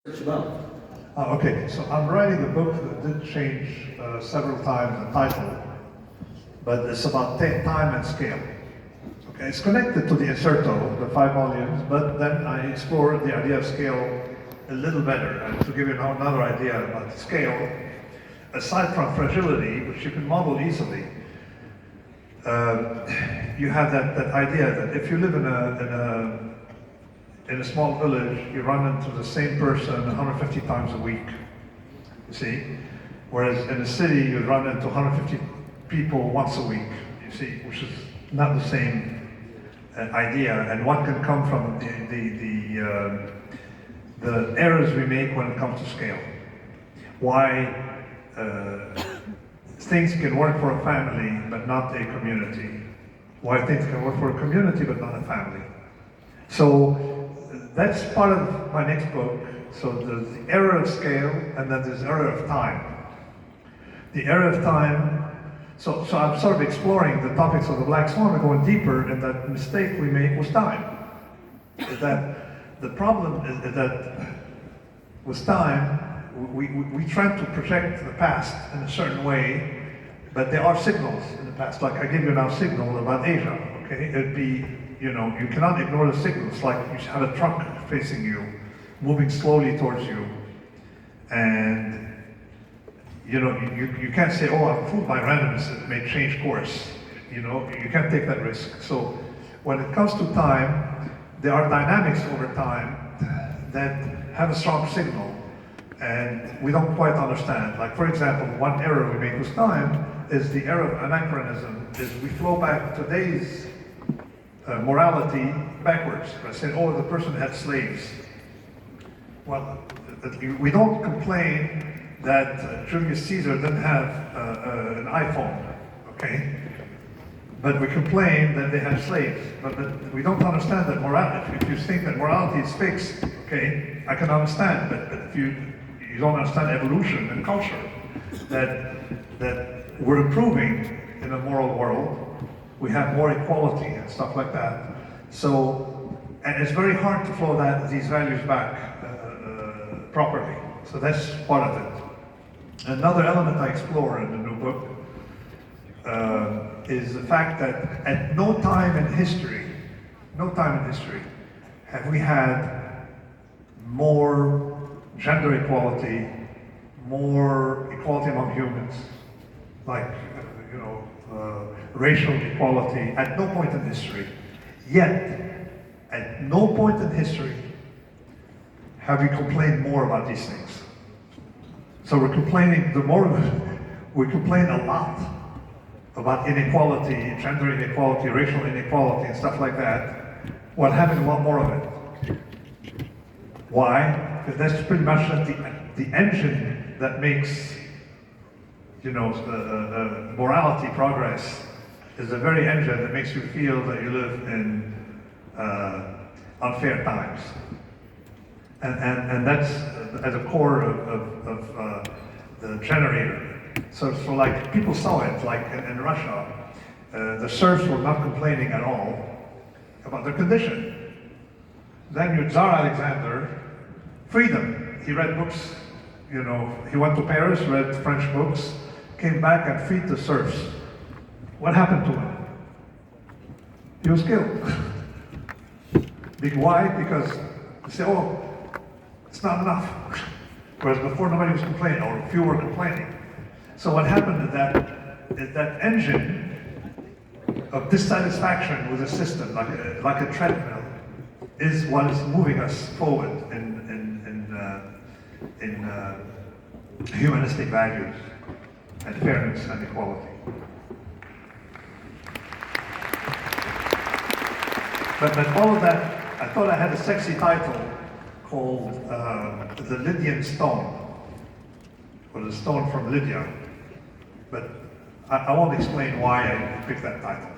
It's about. Okay, so I'm writing a book that did change several times the title, but it's about time and scale. Okay, it's connected to the Inserto, the 5 volumes, but then I explore the idea of scale a little better. And to give you another idea about scale, aside from fragility, which you can model easily, you have that idea that if you live in a small village, you run into the same person 150 times a week, you see? Whereas in a city, you run into 150 people once a week, you see, which is not the same idea. And what can come from the errors we make when it comes to scale. Why things can work for a family, but not a community. Why things can work for a community, but not a family. So that's part of my next book. So there's the error of scale, and then there's the error of time. The error of time, so I'm sort of exploring the topics of the Black Swan and going deeper, and that mistake we made was time. Is that the problem is that with time, we try to project the past in a certain way, but there are signals in the past. Like I give you now a signal about Asia, okay? It'd be, you cannot ignore the signals. Like you have a truck facing you, moving slowly towards you, and you can't say, oh, I'm fooled by randomness, it may change course. You can't take that risk. So when it comes to time, there are dynamics over time that have a strong signal, and we don't quite understand. Like for example, one error we make with time is the error of anachronism, is we flow back today's morality backwards. I said, oh, the person had slaves. Well, we don't complain that Julius Caesar didn't have an iPhone, okay? But we complain that they had slaves. But we don't understand that morality. If you think that morality is fixed, okay, I can understand. But if you don't understand evolution and culture, that we're improving in a moral world. We have more equality and stuff like that. So, and it's very hard to flow these values back properly. So that's part of it. Another element I explore in the new book is the fact that at no time in history, have we had more gender equality, more equality among humans, like, racial equality, at no point in history. Yet, at no point in history have we complained more about these things. So we're complaining, we complain a lot about inequality, gender inequality, racial inequality, and stuff like that, while having a lot more of it. Why? Because that's pretty much the engine that makes morality progress is the very engine that makes you feel that you live in unfair times. And that's at the core of the generator. So like people saw it, like in Russia, the serfs were not complaining at all about their condition. Then you Tsar Alexander, freedom. He read books, he went to Paris, read French books, came back and freed the serfs. What happened to him? He was killed. Why? Because they say, oh, it's not enough. Whereas before nobody was complaining, or few were complaining. So what happened is that engine of dissatisfaction with the system, like a treadmill, is what is moving us forward in humanistic values and fairness and equality. But all of that, I thought I had a sexy title called The Lydian Stone, or the stone from Lydia. But I won't explain why I picked that title.